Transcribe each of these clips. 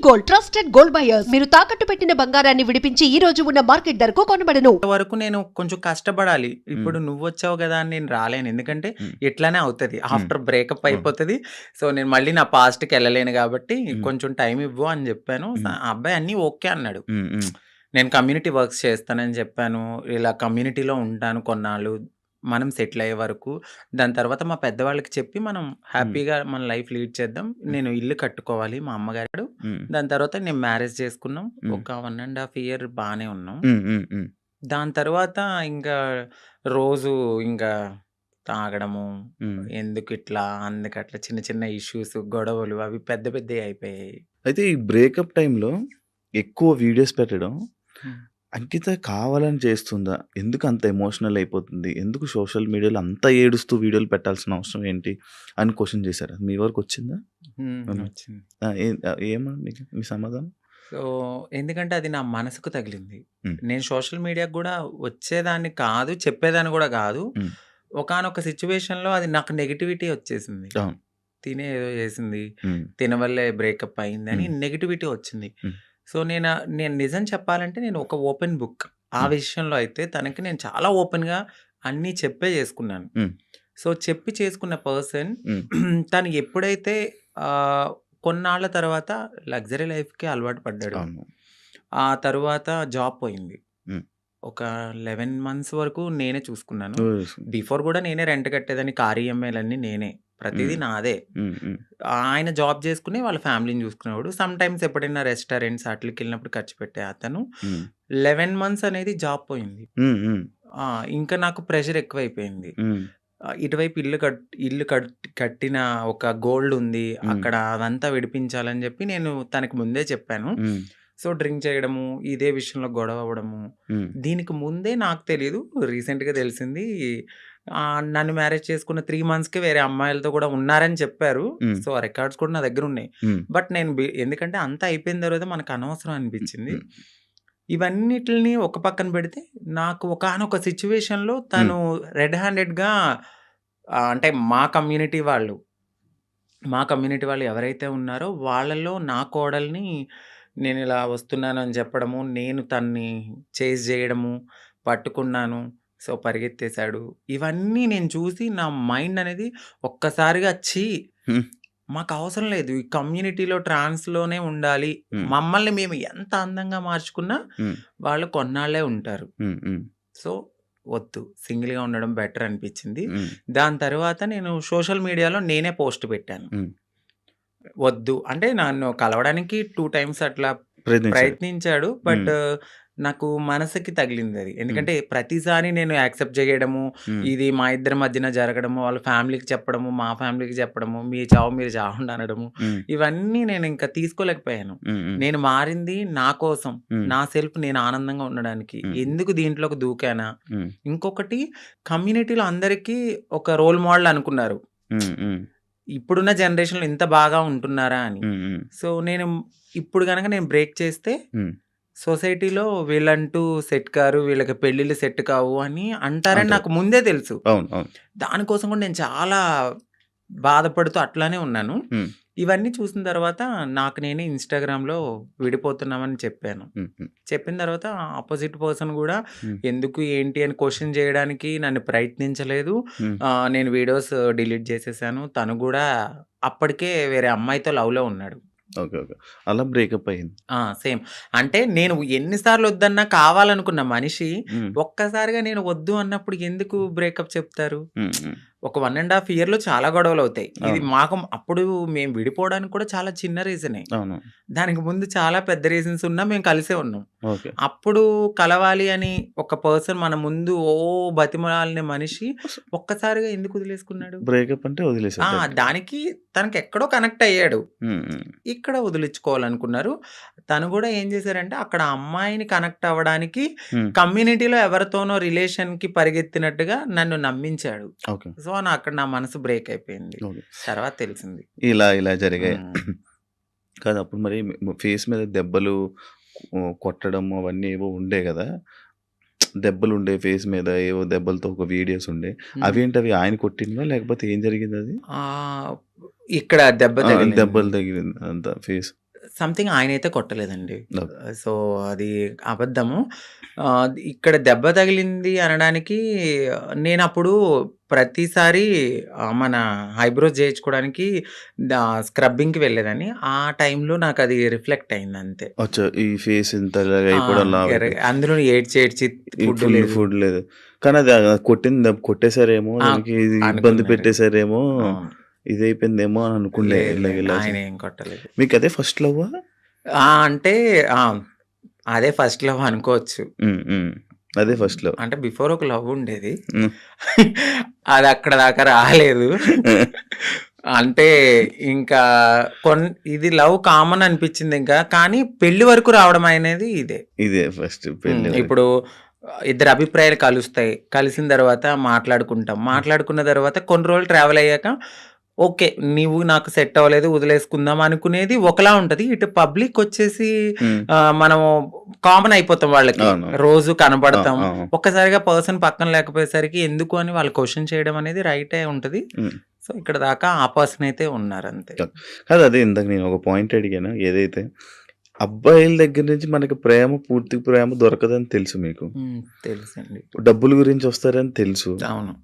Gold trusted gold buyers మీరు తాకట్టు పెట్టిన బంగారాన్ని విడిపించి ఈ రోజు ఉన్న మార్కెట్ ధరకు కొనబడను. వరకు నేను కొంచెం కష్టపడాలి. ఇప్పుడు నువ్వు వచ్చావు కదా అని నేను రాలేను. ఎందుకంటే ఇట్లానే అవుతది. ఆఫ్టర్ బ్రేకప్ అయిపోతది. సో నేను మళ్ళీ నా పాస్ట్‌కి వెళ్ళలేను కాబట్టి కొంచెం టైం ఇవ్వు అని చెప్పాను. ఆ అబ్బాయి అన్నీ ఓకే అన్నాడు. నేను కమ్యూనిటీ వర్క్స్ చేస్తానని చెప్పాను. ఇలా కమ్యూనిటీలో ఉంటాను కొన్నాళ్ళు. మనం సెటిల్ అయ్యే వరకు. దాని తర్వాత మా పెద్దవాళ్ళకి చెప్పి మనం హ్యాపీగా మన లైఫ్ లీడ్ చేద్దాం. నేను ఇల్లు కట్టుకోవాలి మా అమ్మగారు. దాని తర్వాత నేను మ్యారేజ్ చేసుకున్నాం. ఒక 1.5 ఇయర్ బానే ఉన్నాం. దాని తర్వాత ఇంకా రోజు ఇంకా తాగడము, ఎందుకిట్లా, అందుకట్లా చిన్న చిన్న ఇష్యూస్, గొడవలు అవి పెద్ద పెద్దయి అయిపోయాయి. అయితే ఈ బ్రేకప్ టైంలో ఎక్కువ వీడియోస్ పెట్టడం అంకిత కావాలని చేస్తుందా? ఎందుకు అంత ఎమోషనల్ అయిపోతుంది? ఎందుకు సోషల్ మీడియాలో అంత ఏడుస్తూ వీడియోలు పెట్టాల్సిన అవసరం ఏంటి అని క్వశ్చన్ చేశారా? మీ వరకు వచ్చిందా? వచ్చింది. ఏమా మీకు మీ సమాధానం? సో ఎందుకంటే అది నా మనసుకు తగిలింది. నేను సోషల్ మీడియాకి కూడా వచ్చేదాన్ని కాదు, చెప్పేదాన్ని కూడా కాదు. ఒకానొక సిచ్యువేషన్‌లో అది నాకు నెగటివిటీ వచ్చేసింది. అవును. తినే ఏదో చేసింది, తిన వల్లే బ్రేకప్ అయిందని నెగటివిటీ వచ్చింది. సో నేను నిజం చెప్పాలంటే నేను ఒక ఓపెన్ బుక్. ఆ విషయంలో అయితే తనకి నేను చాలా ఓపెన్‌గా అన్నీ చెప్పే చేసుకున్నాను. సో చెప్పి చేసుకున్న పర్సన్ తను ఎప్పుడైతే కొన్నాళ్ళ తర్వాత లగ్జరీ లైఫ్‌కి అలవాటు పడ్డాడు. అవును. ఆ తరువాత జాబ్ పోయింది. ఒక 11 మంత్స్ వరకు నేనే చూసుకున్నాను. బిఫోర్ కూడా నేనే రెంట్ కట్టేదాన్ని. కార్ ఈఎంఐలన్నీ నేనే. ప్రతిదీ నాదే. ఆయన జాబ్ చేసుకుని వాళ్ళ ఫ్యామిలీని చూసుకునేవాడు. సమ్ టైమ్స్ ఎప్పుడైనా రెస్టారెంట్స్ అట్లకి వెళ్ళినప్పుడు ఖర్చు పెట్టే అతను 11 మంత్స్ అనేది జాబ్ పోయింది. ఇంకా నాకు ప్రెషర్ ఎక్కువైపోయింది. ఇటువైపు ఇల్లు కట్టిన ఒక గోల్డ్ ఉంది. అక్కడ అదంతా విడిపించాలని చెప్పి నేను తనకి ముందే చెప్పాను. సో డ్రింక్ చేయడము, ఇదే విషయంలో గొడవ అవ్వడము. దీనికి ముందే నాకు తెలీదు. రీసెంట్‌గా తెలిసింది. నన్ను మ్యారేజ్ చేసుకున్న 3 మంత్స్‌కే వేరే అమ్మాయిలతో కూడా ఉన్నారని చెప్పారు. సో ఆ రికార్డ్స్ కూడా నా దగ్గర ఉన్నాయి. బట్ నేను ఎందుకంటే అంతా అయిపోయిన తర్వాత మనకు అనవసరం అనిపించింది. ఇవన్నిటిని ఒక పక్కన పెడితే నాకు ఒకానొక సిచ్యువేషన్‌లో తను రెడ్ హ్యాండెడ్‌గా అంటే మా కమ్యూనిటీ వాళ్ళు ఎవరైతే ఉన్నారో వాళ్ళలో నా కోడల్ని నేను ఇలా వస్తున్నాను అని చెప్పడము, నేను తన్ని చేజ్ చేయడము, పట్టుకున్నాను. సో పరిగెత్తేసాడు. ఇవన్నీ నేను చూసి నా మైండ్ అనేది ఒక్కసారిగా మాకు అవసరం లేదు. ఈ కమ్యూనిటీలో ట్రాన్స్‌లోనే ఉండాలి. మమ్మల్ని మేము ఎంత అందంగా మార్చుకున్నా వాళ్ళు కొన్నాళ్ళే ఉంటారు. సో వద్దు, సింగిల్‌గా ఉండడం బెటర్ అనిపించింది. దాని తర్వాత నేను సోషల్ మీడియాలో నేనే పోస్ట్ పెట్టాను. వద్దు అంటే నన్ను కలవడానికి 2 టైమ్స్ అట్లా ప్రయత్నించాడు. బట్ నాకు మనసుకి తగిలింది అది. ఎందుకంటే ప్రతిసారి నేను యాక్సెప్ట్ చేయడము, ఇది మా ఇద్దరి మధ్యన జరగడము, వాళ్ళ ఫ్యామిలీకి చెప్పడము, మా ఫ్యామిలీకి చెప్పడము, మీ చావు మీరు చావండి అనడము, ఇవన్నీ నేను ఇంకా తీసుకోలేకపోయాను. నేను మారింది నా కోసం, నా సెల్ఫ్ నేను ఆనందంగా ఉండడానికి. ఎందుకు దీంట్లోకి దూకానా? ఇంకొకటి, కమ్యూనిటీలో అందరికీ ఒక రోల్ మోడల్ అనుకున్నారు. ఇప్పుడున్న జనరేషన్‌లో ఇంత బాగా ఉంటున్నారా అని. సో నేను ఇప్పుడు గనక నేను బ్రేక్ చేస్తే సొసైటీలో వీళ్ళంటూ సెట్ కారు, వీళ్ళకి పెళ్ళిళ్ళు సెట్ కావు అని అంటారని నాకు ముందే తెలుసు. దానికోసం కూడా నేను చాలా బాధపడుతూ అట్లానే ఉన్నాను. ఇవన్నీ చూసిన తర్వాత నాకు నేనే ఇన్‌స్టాగ్రామ్‌లో విడిపోతున్నామని చెప్పాను. చెప్పిన తర్వాత ఆపోజిట్ పర్సన్ కూడా ఎందుకు ఏంటి అని క్వశ్చన్ చేయడానికి నన్ను ప్రయత్నించలేదు. నేను వీడియోస్ డిలీట్ చేసేసాను. తను కూడా అప్పటికే వేరే అమ్మాయితో లవ్‌లో ఉన్నాడు. ఓకే. అలా బ్రేకప్ అయింది. సేమ్. అంటే నేను ఎన్ని సార్లు వద్దన్నా కావాలనుకున్న మనిషి ఒక్కసారిగా నేను వద్దు అన్నప్పుడు ఎందుకు బ్రేకప్ చెప్తారు? ఒక 1.5 ఇయర్‌లో చాలా గొడవలు అవుతాయి. ఇది మాకు అప్పుడు మేము విడిపోవడానికి కూడా చాలా చిన్న రీజనే. దానికి ముందు చాలా పెద్ద రీజన్స్ ఉన్నా మేము కలిసే ఉన్నాం. అప్పుడు కలవాలి అని ఒక పర్సన్ మన ముందు బతిమాలిన మనిషి ఒక్కసారిగా ఎందుకు వదిలేసుకున్నాడు? బ్రేకప్ అంటే వదిలేసాడు. దానికి తనకి ఎక్కడో కనెక్ట్ అయ్యాడు. ఇక్కడ వదిలించుకోవాలనుకున్నారు. తను కూడా ఏం చేశారంటే అక్కడ అమ్మాయిని కనెక్ట్ అవ్వడానికి కమ్యూనిటీలో ఎవరితోనో రిలేషన్‌కి పరిగెత్తినట్టుగా నన్ను నమ్మించాడు. సో అక్కడ నా మనసు బ్రేక్ అయిపోయింది. తర్వాత తెలిసింది ఇలా జరిగాయి. కాదు, అప్పుడు మరి ఫేస్ మీద దెబ్బలు కొట్టడం అవన్నీ ఏవో ఉండే కదా, దెబ్బలు ఉండే ఫేస్ మీద, ఏవో దెబ్బలతో ఒక వీడియోస్ ఉండే. అవేంటవి ఆయన కొట్టినవా లేకపోతే ఏం జరిగింది? అది ఇక్కడ దెబ్బలు తగిలింది అంత ఫేస్. సంథింగ్ ఆయనైతే కొట్టలేదండి. ఓకే. సో, అది అబద్ధము. ఇక్కడ దెబ్బ తగిలింది అనడానికి నేనప్పుడు ప్రతిసారి మన ఐబ్రోస్ చేయించుకోవడానికి స్క్రబ్బింగ్‌కి వెళ్ళేదాన్ని. ఆ టైంలో నాకది రిఫ్లెక్ట్ అయిందంతే. అచ్చా! ఈ ఫేస్ ఇంత ఇలాగ ఆ! అయిపోవడం లావు అందులో ఏడ్చి ఈ ఫుడ్ ఫుల్ లేదు. ఫుడ్ లేదు. కానీ అది కొట్టేసారేమో, ఆ! దానికి ఇది ఇబ్బంది అనుకున్నారు. పెట్టేసారేమో, అవును. ఇదైపోయిందేమో అని అనుకునే లేదు ఇలాగ లేదు. ఇలా ఆయనేం కొట్టలేదు. మీకు అదే ఫస్ట్ లవ్వా? అంటే అదే ఫస్ట్ లవ్ అనుకోవచ్చు. అదే ఫస్ట్ లవ్. అంటే బిఫోర్ ఒక లవ్ ఉండేది. హ్మ్. అది అక్కడ దాకా రాలేదు. అంటే ఇంకా ఇది లవ్ కామన్ అనిపించింది ఇంకా. కానీ పెళ్లి వరకు రావడం అనేది ఇదే. ఇదే ఫస్ట్ పెళ్లి వరకు. ఇప్పుడు ఇద్దరు అభిప్రాయాలు కలుస్తాయి. కలిసిన తర్వాత మాట్లాడుకుంటాం. మాట్లాడుకున్న తర్వాత కొన్ని రోజులు ట్రావెల్ అయ్యాక ఓకే. నీవు నాకు సెట్ అవ్వలేదు వదిలేసుకుందాం అనుకునేది ఒకలా ఉంటది. ఇటు పబ్లిక్ వచ్చేసి హ్మ్. మనము కామన్ అయిపోతాం వాళ్ళకి. అవును. రోజు ఆ! కనపడతాం. ఆ! ఒక్కసారిగా పర్సన్ పక్కన లేకపోయేసరికి ఎందుకు అని వాళ్ళు క్వెషన్ చేయడం అనేది రైటే ఉంటది. హ్మ్. సో, ఇక్కడ దాకా ఆ పర్సన్ అయితే ఉన్నారంతే. కాదు అదే ఇందాక నేను ఒక పాయింట్ అడిగాను. ఏదైతే అబ్బాయిల దగ్గర నుంచి మనకి పూర్తి ప్రేమ దొరకదని తెలుసు మీకు. తెలుసండి. డబ్బుల గురించి వస్తారని తెలుసు. అవును.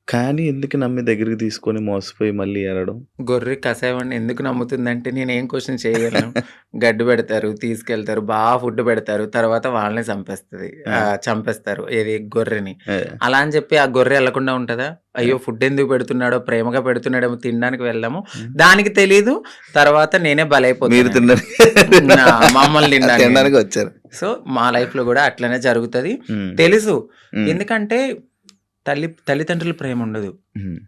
కానీ ఎందుకు నమ్మి దగ్గరికి తీసుకొని మోసపోయి మళ్ళీ ఏడవడం? గొర్రె కషాయవాడిని ఎందుకు నమ్ముతుందంటే నేనేం క్వెషన్ చేయగలను. గడ్డి పెడతారు, తీసుకెళ్తారు, ఫుడ్ పెడతారు. తర్వాత వాళ్ళనే చంపేస్తారు. ఏది గొర్రెని. ఆ! అలా అని చెప్పి ఆ గొర్రె ఎళ్ళకుండా ఉంటదా? అయ్యో! ఫుడ్ ఎందుకు పెడుతున్నాడో, ప్రేమగా పెడుతున్నాడేమో తినడానికి వెళ్ళాము. దానికి తెలీదు. తర్వాత నేనే మీరు బలైపోతానండి. తినడానికి మమ్మల్ని తినడానికి. తినడానికి వచ్చారు. సో, మా లైఫ్‌లో గూడా అట్లనే జరుగుతది. హ్మ్. తెలుసు. హ్మ్. ఎందుకంటే తల్లిదండ్రుల ప్రేమ ఉండదు. హ్మ్.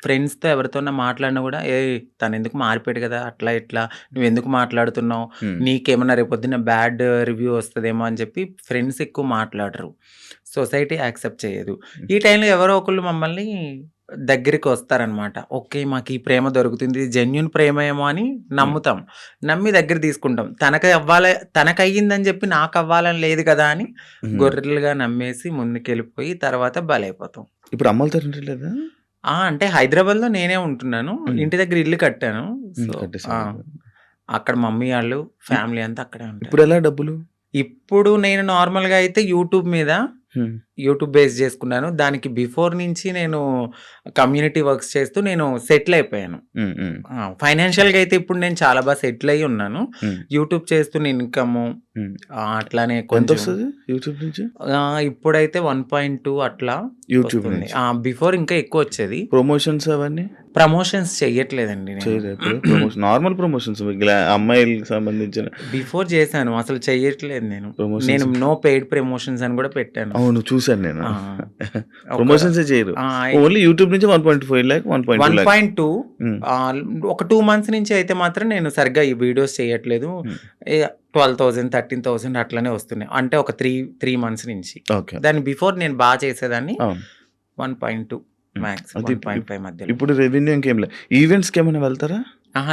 ఫ్రెండ్స్‌తో ఎవరితోన్నా మాట్లాడినా గూడా, "ఏయ్! తనెందుకు మారిపోయాడు గదా! అట్లా ఇట్లా నువ్వెందుకు మాట్లాడుతున్నావు? హ్మ్. నీకేమన్నా రేపొద్దున్న బ్యాడ్ రివ్యూ వస్తదేమో" అని చెప్పి ఫ్రెండ్స్ ఎక్కువ మాట్లాడరు. సొసైటీ యాక్సెప్ట్ చేయదు. ఈ టైంలో ఎవరో ఒకళ్ళు మమ్మల్ని దగ్గరికి వస్తారనమాట. ఓకే. మాకు ఈ ప్రేమ దొరుకుతుంది. ఇది జెన్యూన్ ప్రేమేమో అని నమ్ముతాం. నమ్మి దగ్గర తీసుకుంటాం. తనకయ్యిందని చెప్పి నాకవ్వాలని లేదు కదా అని హ్మ్. గొర్రెలుగా నమ్మేసి ముందుకెళ్ళిపోయి తర్వాత బలైపోతాం. ఇప్పుడు అమ్మలతో లేదా? అంటే హైదరాబాద్‌లో నేనే ఉంటున్నాను. హ్మ్. ఇంటి దగ్గర ఇల్లు కట్టాను. సో, కట్టేసారు. అక్కడ మమ్మీ ఆళ్ళు, ఫ్యామిలీ అంతా అక్కడే ఉంటారు. ఇప్పుడెలా డబ్బులు? ఇప్పుడు నేను నార్మల్‌గా అయితే హ్మ్. యూట్యూబ్ బేస్ చేసుకున్నాను. దానికి బిఫోర్ నుంచి నేను కమ్యూనిటీ వర్క్స్ చేస్తూ నేను సెటిల్ అయిపోయాను. హ్మ్. హ్మ్. ఫైనాన్షియల్‌గా అయితే ఇప్పుడు నేను చాలా సెటిల్ అయ్యి ఉన్నాను. హ్మ్. యూట్యూబ్ చేస్తున్న ఇన్‌కము హ్మ్. అట్లానే కొంచెం ఎంతొస్తది యూట్యూబ్ నుంచి? ఇప్పుడైతే 1.2 అట్లా యూట్యూబ్ వస్తుంది. నుంచి. బిఫోర్ ఇంకా ఎక్కువొచ్చేది. ప్రమోషన్స్ అవన్నీ? ప్రమోషన్స్ చెయ్యట్లేదండి నేను. చేయలేదు ఇప్పుడు. నార్మల్ ప్రమోషన్స్ అమ్మాయిలకి సంబంధించిన బిఫోర్ చేశాను. అసలు చెయ్యట్లేదు నేను. ప్రమోషన్స్. నేను నో పెయిడ్ ప్రమోషన్స్ అని గూడా పెట్టాను. అవును. చూసాను నేను. ఆ! ఒక ప్రమోషన్సే చేయరు. ఆ! ఓన్లీ యూట్యూబ్ నుంచి 1.5 లాక్, 1.2 లాక్. 1.2 హ్మ్. ఒక 2 మంత్స్ నుంచి అయితే మాత్రం నేను సరిగ్గా ఈ వీడియోస్ చేయట్లేదు. హ్మ్. 12,000, 13,000 అట్లనే వస్తున్నాయి. అంటే ఒక 3 మంత్స్ నుంచి. ఓకే. దాని బిఫోర్ నేను చేసేదాన్ని. అవును. 1.2 హ్మ్. మాక్స్ అది 1.5 మధ్యలో. ఇప్పుడు రెవెన్యూ ఇంకేం లేదు. ఈవెంట్స్‌కి ఏమైనా వెళ్తారా?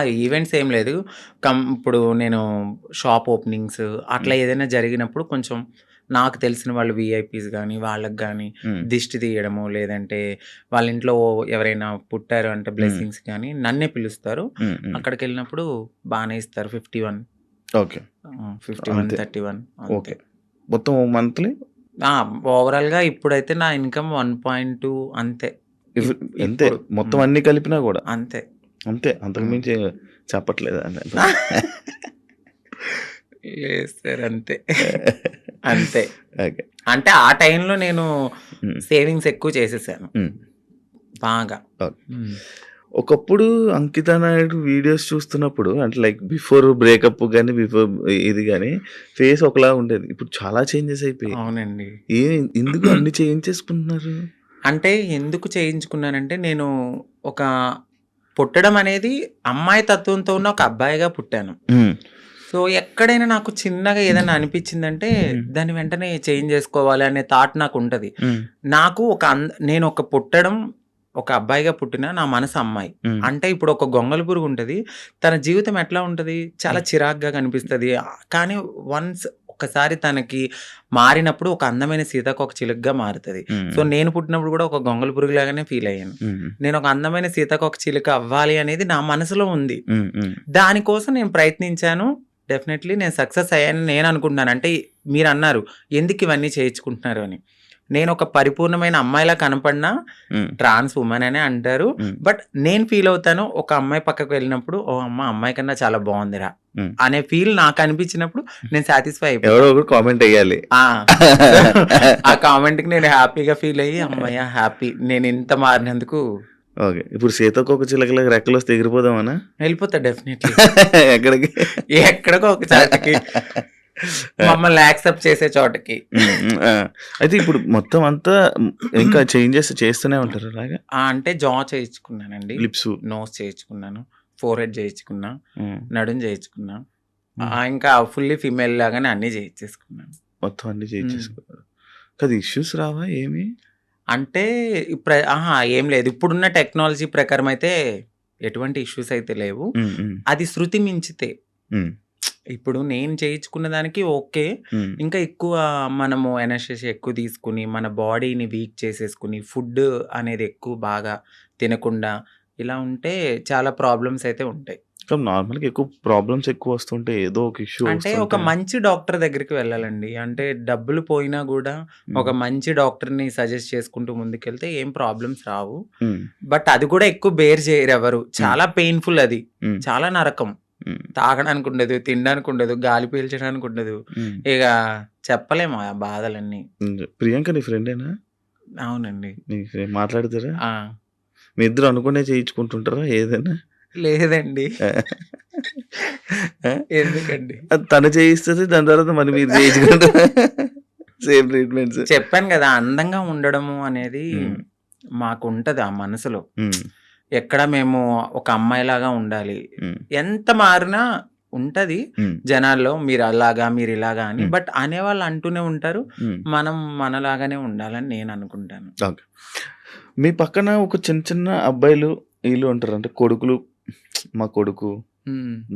ఈవెంట్స్ ఏం లేదు. ఇప్పుడు నేను షాప్ ఓపెనింగ్స్ అట్లా ఏదైనా జరిగినప్పుడు కొంచెం నాకు తెలిసిన వాళ్ళు వీఐపీస్ గానీ, వాళ్ళకి గానీ హ్మ్. దిష్టి తీయడము, లేదంటే వాళ్ళ ఇంట్లో ఎవరైనా పుట్టారు అంటే హ్మ్. బ్లెస్సింగ్స్ గానీ నన్నే పిలుస్తారు. హ్మ్. హ్మ్. అక్కడికెళ్ళినప్పుడు బానే ఇస్తారు. 51 ఓకే. 51, అంతే. 31 ఓకే. అంతే. మొత్తం మంత్లీ? ఓవరాల్‌గా ఇప్పుడైతే నా ఇన్‌కమ్ 1.2 అంతే. అంతే. ఇప్పుడు మొత్తం అన్నీ కలిపినా గూడా. అంతే. అంతే. అంతకు మించి చెప్పట్లేదా? లేదు సార్ అంతే. అంతే. ఓకే. అంటే ఆ టైంలో నేను హ్మ్. సేవింగ్స్ ఎక్కువ చేసేసాను. హ్మ్. బాగా. ఓకే. ఒకప్పుడు అంకిత నాయుడు వీడియోస్ చూస్తున్నప్పుడు అంటే లైక్ బిఫోర్ బ్రేకప్ గాని, బిఫోర్ ఇది గాని ఫేస్ ఒకలా ఉండేది. ఇప్పుడు చాలా చేంజెస్ అయిపోయాయి. అవునండి. ఎందుకు అన్ని చేయించేసుకుంటున్నారు? అంటే ఎందుకు చేయించుకున్నానంటే నేను ఒక పుట్టడం అనేది అమ్మాయి తత్వంతో ఉన్న ఒక అబ్బాయిగా పుట్టాను. హ్మ్. సో, ఎక్కడైనా నాకు చిన్నగా ఏదైనా అనిపించిందంటే దాన్ని వెంటనే చేంజ్ చేసుకోవాలి అనే థాట్ నాకుంటది. హ్మ్. నాకు నేను పుట్టడం ఒక అబ్బాయిగా పుట్టిన నా మనసు అమ్మాయి. హ్మ్. అంటే ఇప్పుడు ఒక గొంగళి పురుగు ఉంటది. తన జీవితం ఎట్లా ఉంటది? చాలా చిరాకుగా కనిపిస్తది. కానీ వన్స్ ఒక ఒక్కసారి తనకి మారినప్పుడు ఒక అందమైన సీతాకోకచిలుకగా మారుతది. సో, నేను పుట్టినప్పుడు కూడా ఒక గొంగళి పురుగులాగానే ఫీల్ అయ్యాను. నేను ఒక అందమైన సీతాకోకచిలుక అవ్వాలి అనేది నా మనసులో ఉంది. దానికోసం నేను ప్రయత్నించాను. డెఫినెట్లీ నేను సక్సెస్ అయ్యానని నేను అనుకుంటున్నాను. అంటే మీరన్నారు ఎందుకు ఇవన్నీ చేయించుకుంటున్నారు అని. నేను ఒక పరిపూర్ణమైన అమ్మాయిలా కనపడినా ట్రాన్స్ ఉమెన్ అనే అంటారు. బట్ నేను ఫీల్ అవుతాను ఒక అమ్మాయి పక్కకు వెళ్ళినప్పుడు ఓ అమ్మాయి కన్నా చాలా బాగుందిరా అనే ఫీల్ నాకు అనిపించినప్పుడు నేను సాటిస్ఫై అయిపోయాను. ఎవరో ఒకరు కామెంట్ అయ్యాలి. ఆ కామెంట్ కి నేను హ్యాపీగా ఫీల్ అయ్యి అమ్మాయి హ్యాపీ నేను ఇంత మారినందుకు. ఓకే, ఇప్పుడు సీతాకోకచిలుకలకు రెక్కలు వస్తే ఎగిరిపోదామనా? వెళ్ళిపోతా డెఫినెట్లీ. ఎక్కడికి? ఎక్కడికో ఒక చోటకి, మమ్మల్ని యాక్సెప్ట్ చేసే చోటకి. అయితే ఇప్పుడు మొత్తం అంతా ఇంకా చేంజెస్ చేస్తూనే ఉంటారు అలాగా? అంటే జా చేయించుకున్నానండి, లిప్స్, నోస్ చేయించుకున్నాను, ఫోర్ హెడ్ చేయించుకున్నా, నడుం చేయించుకున్నా, ఇంకా ఫుల్లీ ఫీమేల్ లాగానే అన్ని చేయించేసుకున్నాను. మొత్తం అన్ని చేయించేసుకున్నారు కదా. ఇష్యూస్ రావా ఏమి? అంటే ఏం లేదు. ఇప్పుడున్న టెక్నాలజీ ప్రకారం అయితే ఎటువంటి ఇష్యూస్ అయితే లేవు. అది శృతి మించితే ఇప్పుడు నేను చేయించుకున్న దానికి ఓకే. ఇంకా ఎక్కువ మనము ఎనర్జీ ఎక్కువ తీసుకుని మన బాడీని వీక్ చేసేసుకుని ఫుడ్ అనేది ఎక్కువ బాగా తినకుండా ఇలా ఉంటే చాలా ప్రాబ్లమ్స్ అయితే ఉంటాయి. నార్మల్గా ఎక్కువ ప్రాబ్లమ్స్ ఎక్కువ వస్తుంటే ఏదో ఒక ఇష్యూ అంటే ఒక మంచి డాక్టర్ దగ్గరికి వెళ్ళాలండి. అంటే డబ్బులు పోయినా కూడా ఒక మంచి డాక్టర్ని సజెస్ట్ చేసుకుంటూ ముందుకెళ్తే ఏం ప్రాబ్లమ్స్ రావు. బట్ అది కూడా ఎక్కువ బేర్ చేయరు ఎవరు. చాలా పెయిన్ఫుల్, అది చాలా నరకం. తాగడానికి ఉండదు, తినడానికి ఉండదు, గాలి పీల్చడానికి ఉండదు. ఇక చెప్పలేము ఆ బాధలన్నీ. ప్రియాంక నీ ఫ్రెండేనా? అవునండి. మాట్లాడతారా? మీ ఇద్దరు అనుకునే చేయించుకుంటుంటారా ఏదైనా? లేదండి. ఎందుకండి? తను చేయిస్తుంది, దాని తర్వాత మరి మీరు చేయించుకుంటారా? Same treatments. చెప్పాను కదా, అందంగా ఉండడము అనేది మాకు ఉంటది ఆ మనసులో. ఎక్కడ మేము ఒక అమ్మాయిలాగా ఉండాలి, ఎంత మారినా ఉంటది జనాల్లో మీరు అలాగా మీరు ఇలాగా అని. బట్ అనేవాళ్ళు అంటూనే ఉంటారు, మనం మనలాగానే ఉండాలని నేను అనుకుంటాను. మీ పక్కన ఒక చిన్న చిన్న అబ్బాయిలు వీళ్ళు ఉంటారు, అంటే కొడుకులు, మా కొడుకు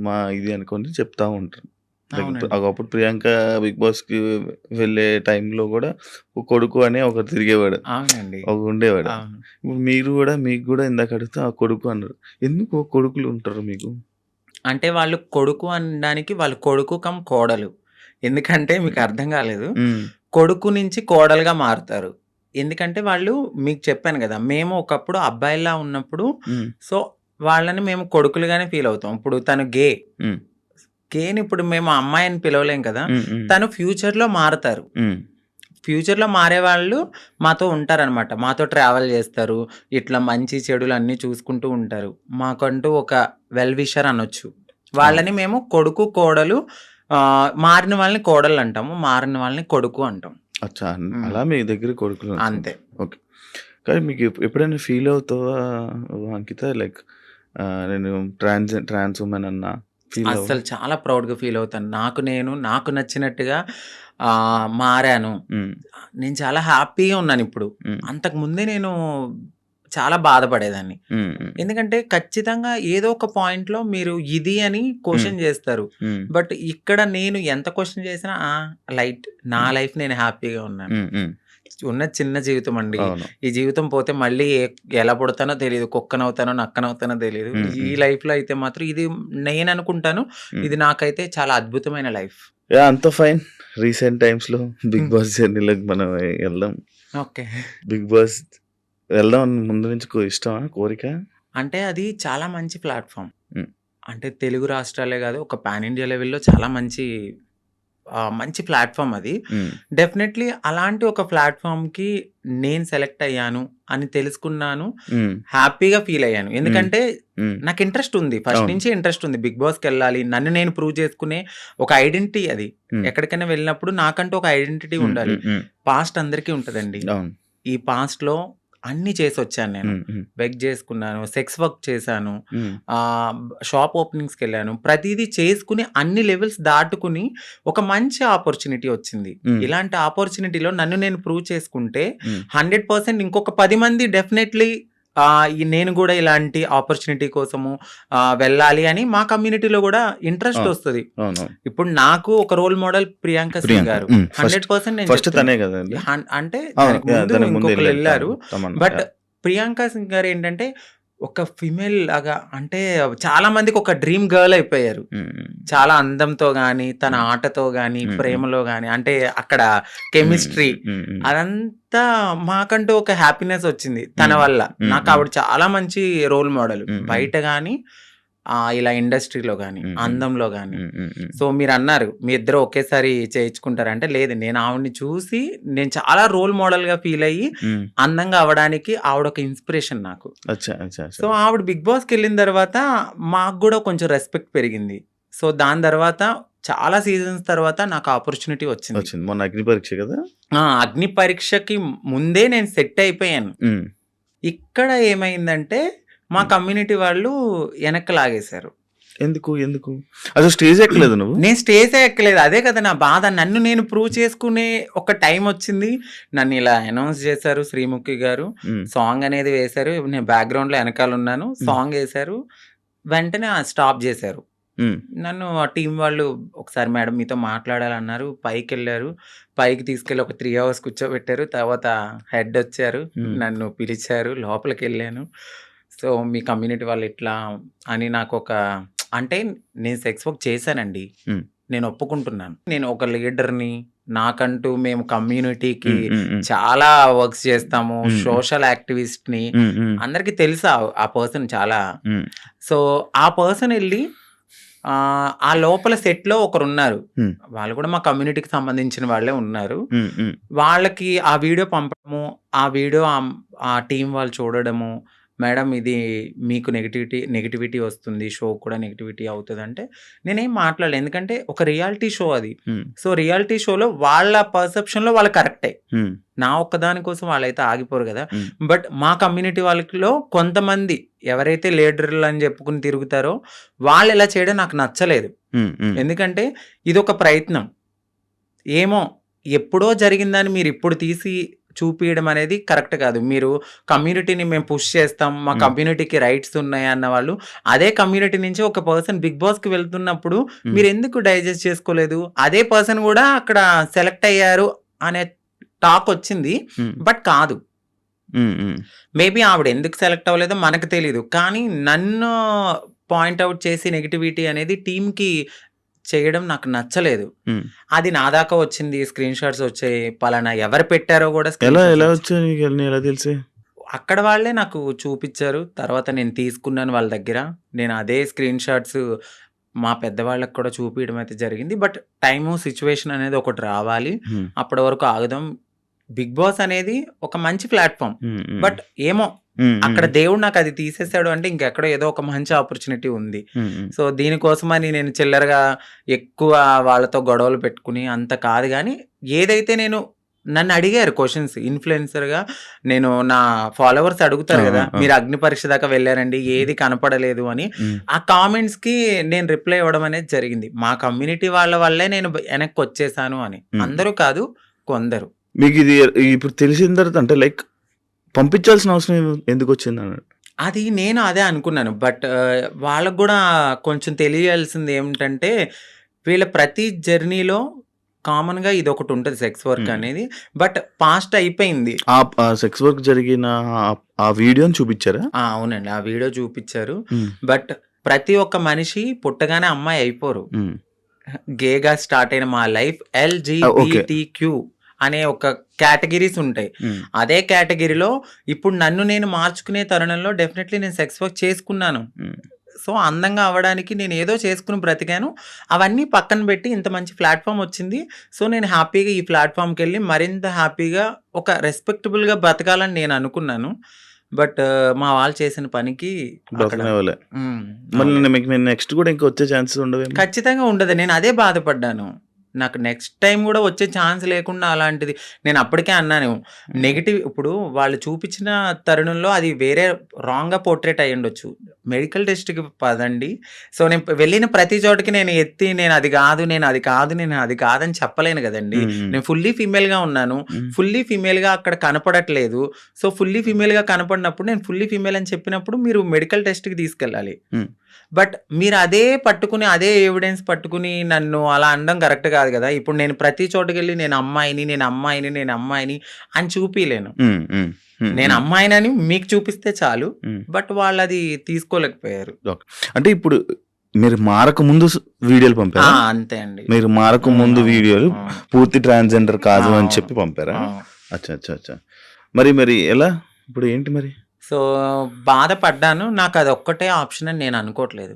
మా ఇది అనుకొని చెప్తా ఉంటారు. ఒకప్పుడు ప్రియాంక బిగ్ బాస్ కి వెళ్ళే టైంలో కూడా ఒక కొడుకు అనే ఒకరు తిరిగేవాడు, ఒక ఉండేవాడు. ఇప్పుడు మీరు కూడా, మీకు కూడా ఇందాక అడిగితే ఆ కొడుకు అన్నారు. ఎందుకు కొడుకులు ఉంటారు మీకు? అంటే వాళ్ళు కొడుకు అనడానికి వాళ్ళు కొడుకు కమ్ కోడలు. ఎందుకంటే మీకు అర్థం కాలేదు, కొడుకు నుంచి కోడలుగా మారుతారు. ఎందుకంటే వాళ్ళు, మీకు చెప్పాను కదా, మేము ఒకప్పుడు అబ్బాయిలా ఉన్నప్పుడు సో వాళ్ళని మేము కొడుకులుగానే ఫీల్ అవుతాం. ఇప్పుడు తను గేని ఇప్పుడు మేము అమ్మాయిని పిలవలేం కదా, తను ఫ్యూచర్ లో మారుతారు. ఫ్యూచర్ లో మారే వాళ్ళు మాతో ఉంటారనమాట, మాతో ట్రావెల్ చేస్తారు, ఇట్లా మంచి చెడులు అన్ని చూసుకుంటూ ఉంటారు. మాకంటూ ఒక వెల్ విషర్ అనొచ్చు. వాళ్ళని మేము కొడుకు కోడలు, మారిన వాళ్ళని కోడలు అంటాము, మారిన వాళ్ళని కొడుకు అంటాం. అచ్చా, అలా మీ దగ్గర కొడుకులు అంతే. ఓకే. కానీ మీకు ఎప్పుడైనా ఫీల్ అవుతావా అంకిత, లైక్ నేను ట్రాన్స్ ఉమెన్ అన్నా? అసలు చాలా ప్రౌడ్గా ఫీల్ అవుతాను. నాకు నచ్చినట్టుగా మారాను. నేను చాలా హ్యాపీగా ఉన్నాను ఇప్పుడు. అంతకు ముందే నేను చాలా బాధపడేదాన్ని. ఎందుకంటే ఖచ్చితంగా ఏదో ఒక పాయింట్ లో మీరు ఇది అని క్వశ్చన్ చేస్తారు. బట్ ఇక్కడ నేను ఎంత క్వశ్చన్ చేసినా లైట్, నా లైఫ్ నేను హ్యాపీగా ఉన్నాను. ఉన్న చిన్న జీవితం అండి, ఈ జీవితం పోతే మళ్ళీ ఎలా పుడతానో తెలియదు, కుక్కనవుతానో నక్కనవుతానో తెలియదు. ఈ లైఫ్ లో అయితే మాత్రం ఇది నేను అనుకుంటాను, ఇది నాకైతే చాలా అద్భుతమైన లైఫ్. అంత ఫైన్. రీసెంట్ టైమ్స్ లో బిగ్ బాస్ జర్నీలోకి మనం వెళ్దాం. ఓకే, బిగ్ బాస్ వెళ్దాం ముందు నుంచి ఇష్టమా, కోరిక? అంటే అది చాలా మంచి ప్లాట్ఫామ్. అంటే తెలుగు రాష్ట్రాలే కాదు, ఒక పాన్ ఇండియా లెవెల్లో చాలా మంచి ప్లాట్ఫామ్ అది. డెఫినెట్లీ అలాంటి ఒక ప్లాట్ఫామ్ కి నేను సెలెక్ట్ అయ్యాను అని తెలుసుకున్నాను, హ్యాపీగా ఫీల్ అయ్యాను. ఎందుకంటే నాకు ఇంట్రెస్ట్ ఉంది, ఫస్ట్ నుంచి ఇంట్రెస్ట్ ఉంది, బిగ్ బాస్కి వెళ్ళాలి, నన్ను నేను ప్రూవ్ చేసుకునే ఒక ఐడెంటిటీ. అది ఎక్కడికైనా వెళ్ళినప్పుడు నాకంటూ ఒక ఐడెంటిటీ ఉండాలి. పాస్ట్ అందరికీ ఉంటదండి. ఈ పాస్ట్ లో అన్ని చేసి వచ్చాను నేను. బెగ్ చేసుకున్నాను, సెక్స్ వర్క్ చేశాను, షాప్ ఓపెనింగ్స్కి వెళ్ళాను, ప్రతిదీ చేసుకుని అన్ని లెవెల్స్ దాటుకుని ఒక మంచి ఆపర్చునిటీ వచ్చింది. ఇలాంటి ఆపర్చునిటీలో నన్ను నేను ప్రూవ్ చేసుకుంటే 100% ఇంకొక 10 మంది డెఫినెట్లీ నేను కూడా ఇలాంటి ఆపర్చునిటీ కోసము వెళ్ళాలి అని మా కమ్యూనిటీలో కూడా ఇంట్రెస్ట్ వస్తుంది. అవును. ఇప్పుడు నాకు ఒక రోల్ మోడల్ ప్రియాంక సింగ్ ప్రియాంక. గారు. ఫస్ట్ 100% నేను ఫస్ట్ చెప్తున్నా. తనే కదండి. అంటే అవును. దానికి ముందు దానికి ముందు ఇంకొకరు వెళ్ళారు. తమన్నా. బట్ ప్రియాంక సింగ్ గారు ఏంటంటే ఒక ఫిమేల్ లాగా, అంటే చాలా మందికి ఒక డ్రీమ్ గర్ల్ అయిపోయారు. చాలా అందంతో గాని, తన ఆటతో గాని, ప్రేమలో గాని, అంటే అక్కడ కెమిస్ట్రీ అదంతా మాకంటూ ఒక హ్యాపీనెస్ వచ్చింది తన వల్ల. నాకు ఆవిడ చాలా మంచి రోల్ మోడల్, బయట గాని ఇలా ఇండస్ట్రీలో గాని, అందంలో గాని. సో మీరు అన్నారు మీ ఇద్దరు ఒకేసారి చేయించుకుంటారంటే, లేదు, నేను ఆవిడని చూసి నేను చాలా రోల్ మోడల్ గా ఫీల్ అయ్యి అందంగా అవడానికి ఆవిడ ఒక ఇన్స్పిరేషన్ నాకు. సో ఆవిడ బిగ్ బాస్కి వెళ్ళిన తర్వాత మాకు కూడా కొంచెం రెస్పెక్ట్ పెరిగింది. సో దాని తర్వాత చాలా సీజన్స్ తర్వాత నాకు ఆపర్చునిటీ వచ్చింది. మొన్న అగ్ని పరీక్ష కదా. అగ్ని పరీక్షకి ముందే నేను సెట్ అయిపోయాను. ఇక్కడ ఏమైందంటే మా కమ్యూనిటీ వాళ్ళు వెనక్కి లాగేశారు. ఎందుకు ఎందుకు అసలు స్టేజ్ ఎక్కలేదు నువ్వు? నేను స్టేజే ఎక్కలేదు. అదే కదా నా బాధ. నన్ను నేను ప్రూవ్ చేసుకునే ఒక టైం వచ్చింది. నన్ను ఇలా అనౌన్స్ చేశారు శ్రీముఖి గారు. సాంగ్ అనేది వేశారు. నేను బ్యాక్గ్రౌండ్ లో వెనకాల ఉన్నాను. సాంగ్ వేశారు. వెంటనే స్టాప్ చేశారు. నన్ను ఆ టీం వాళ్ళు ఒకసారి మేడం మీతో మాట్లాడాలన్నారు. పైకి వెళ్ళారు. పైకి తీసుకెళ్ళి ఒక 3 hours కూర్చోబెట్టారు. తర్వాత హెడ్ వచ్చారు, నన్ను పిలిచారు. లోపలికి వెళ్ళాను. సో మీ కమ్యూనిటీ వాళ్ళు ఇట్లా అని నాకు ఒక, అంటే నేను సెక్స్ వర్క్ చేశానండి, నేను ఒప్పుకుంటున్నాను. నేను ఒక లీడర్ని, నాకంటూ మేము కమ్యూనిటీకి చాలా వర్క్స్ చేస్తాము, సోషల్ యాక్టివిస్ట్ ని, అందరికి తెలుసా ఆ పర్సన్ చాలా. సో ఆ పర్సన్ వెళ్ళి ఆ లోపల సెట్ లో ఒకరు ఉన్నారు, వాళ్ళు కూడా మా కమ్యూనిటీకి సంబంధించిన వాళ్ళే ఉన్నారు. వాళ్ళకి ఆ వీడియో పంపడము, ఆ వీడియో ఆ టీం వాళ్ళు చూడడము, మేడం ఇది మీకు నెగిటివిటీ వస్తుంది, షో కూడా నెగిటివిటీ అవుతుంది అంటే నేనేం మాట్లాడలేదు. ఎందుకంటే ఒక రియాలిటీ షో అది. సో రియాలిటీ షోలో వాళ్ళ పర్సెప్షన్ లో వాళ్ళు కరెక్టే, నా ఒక్కదాని కోసం వాళ్ళైతే ఆగిపోరు కదా. బట్ మా కమ్యూనిటీ వాళ్ళలో కొంతమంది ఎవరైతే లీడర్లు అని చెప్పుకుని తిరుగుతారో వాళ్ళు ఇలా చేయడం నాకు నచ్చలేదు. ఎందుకంటే ఇది ఒక ప్రయత్నం. ఏమో ఎప్పుడో జరిగిందని మీరు ఇప్పుడు తీసి చూపించడం అనేది కరెక్ట్ కాదు. మీరు కమ్యూనిటీని మేము పుష్ చేస్తాం, మా కమ్యూనిటీకి రైట్స్ ఉన్నాయి అన్న వాళ్ళు అదే కమ్యూనిటీ నుంచి ఒక పర్సన్ బిగ్ బాస్ కి వెళ్తున్నప్పుడు మీరు ఎందుకు డైజెస్ట్ చేసుకోలేదు? అదే పర్సన్ కూడా అక్కడ సెలెక్ట్ అయ్యారు అనే టాక్ వచ్చింది. బట్ కాదు, మేబీ ఆవిడ ఎందుకు సెలెక్ట్ అవ్వలేదో మనకు తెలీదు. కానీ నన్ను పాయింట్అవుట్ చేసి నెగిటివిటీ అనేది టీంకి చేయడం నాకు నచ్చలేదు. అది నా దాకా వచ్చింది, స్క్రీన్ షాట్స్ వచ్చాయి. పలానా ఎవరు పెట్టారో కూడా ఎలా తెలిసి అక్కడ వాళ్ళే నాకు చూపించారు. తర్వాత నేను తీసుకున్నాను వాళ్ళ దగ్గర. నేను అదే స్క్రీన్ షాట్స్ మా పెద్దవాళ్ళకి కూడా చూపించడం అయితే జరిగింది. బట్ టైము సిచ్యువేషన్ అనేది ఒకటి రావాలి, అప్పటి వరకు ఆగుదాం. బిగ్ బాస్ అనేది ఒక మంచి ప్లాట్ఫామ్. బట్ ఏమో అక్కడ దేవుడు నాకు అది తీసేసాడు అంటే ఇంకెక్కడో ఏదో ఒక మంచి ఆపర్చునిటీ ఉంది. సో దీనికోసమని నేను చిల్లరగా ఎక్కువ వాళ్ళతో గొడవలు పెట్టుకుని అంత కాదు. కానీ ఏదైతే నన్ను అడిగారు క్వశ్చన్స్, ఇన్ఫ్లుయెన్సర్ గా నేను, నా ఫాలోవర్స్ అడుగుతారు కదా, మీరు అగ్ని పరీక్ష దాకా వెళ్ళారండి, ఏది కనపడలేదు అని. ఆ కామెంట్స్ కి నేను రిప్లై ఇవ్వడం అనేది జరిగింది. మా కమ్యూనిటీ వాళ్ళ వల్లే నేను వెనక్కి వచ్చేసాను అని. అందరూ కాదు, కొందరు. మీకు ఇది ఇప్పుడు తెలిసిన తర్వాత అంటే లైక్ పంపించాల్సిన అవసరం ఎందుకు వచ్చింది అన్నాడు? అది నేను అదే అనుకున్నాను. బట్ వాళ్ళకు కూడా కొంచెం తెలియాల్సింది ఏమిటంటే, వీళ్ళ ప్రతి జర్నీలో కామన్ గా ఇది ఒకటి ఉంటుంది, సెక్స్ వర్క్ అనేది. బట్ పాస్ట్ అయిపోయింది. ఆ సెక్స్ వర్క్ జరిగిన ఆ వీడియోని చూపించారా? అవునండి, ఆ వీడియో చూపించారు. బట్ ప్రతి ఒక్క మనిషి పుట్టగానే అమ్మాయి అయిపోరు. గేగా స్టార్ట్ అయిన మా లైఫ్ LGBTQ అనే ఒక కేటగిరీస్ ఉంటాయి. అదే కేటగిరీలో ఇప్పుడు నన్ను నేను మార్చుకునే తరుణంలో డెఫినెట్లీ నేను సెక్స్ వర్క్ చేసుకున్నాను. సో అందంగా అవ్వడానికి నేను ఏదో చేసుకుని బ్రతికాను. అవన్నీ పక్కన పెట్టి ఇంత మంచి ప్లాట్ఫామ్ వచ్చింది. సో నేను హ్యాపీగా ఈ ప్లాట్ఫామ్కి వెళ్ళి మరింత హ్యాపీగా ఒక రెస్పెక్టబుల్గా బ్రతకాలని నేను అనుకున్నాను. బట్ మా వాళ్ళు చేసిన పనికి నెక్స్ట్ కూడా ఇంకా వచ్చే ఛాన్సెస్ ఉండవు. ఖచ్చితంగా ఉండదు. నేను అదే బాధపడ్డాను. నాకు నెక్స్ట్ టైం కూడా వచ్చే ఛాన్స్ లేకుండా అలాంటిది నేను అప్పటికే అన్నాను. నెగెటివ్ ఇప్పుడు వాళ్ళు చూపించిన తరుణంలో అది వేరే రాంగ్గా పోర్ట్రేట్ అయ్యి ఉండొచ్చు. మెడికల్ టెస్ట్కి పదండి. సో నేను వెళ్ళిన ప్రతి చోటకి నేను ఎత్తి నేను అది కాదు నేను అది కాదు నేను అది కాదని చెప్పలేను కదండి. నేను ఫుల్లీ ఫీమేల్గా ఉన్నాను. ఫుల్లీ ఫీమేల్గా అక్కడ కనపడట్లేదు. సో ఫుల్లీ ఫీమేల్గా కనపడినప్పుడు నేను ఫుల్లీ ఫీమేల్ అని చెప్పినప్పుడు మీరు మెడికల్ టెస్ట్కి తీసుకెళ్ళాలి. బట్ మీరు అదే పట్టుకుని అదే ఎవిడెన్స్ పట్టుకుని నన్ను అలా అనడం కరెక్ట్ కాదు కదా. ఇప్పుడు నేను ప్రతి చోటుకి వెళ్ళి నేను అమ్మాయిని అని చూపిలేను. నేను అమ్మాయినని మీకు చూపిస్తే చాలు. బట్ వాళ్ళు అది తీసుకోలేకపోయారు. అంటే ఇప్పుడు మీరు మారక ముందు వీడియోలు పంపారా? అంతే అండి. మీరు మారక ముందు వీడియోలు పూర్తి ట్రాన్స్జెండర్ కాదు అని చెప్పి పంపారా? అచ్చా అచ్చా అచ్చా. మరి ఎలా ఇప్పుడు ఏంటి మరి? సో బాధపడ్డాను. నాకు అది ఒక్కటే ఆప్షన్ అని నేను అనుకోవట్లేదు.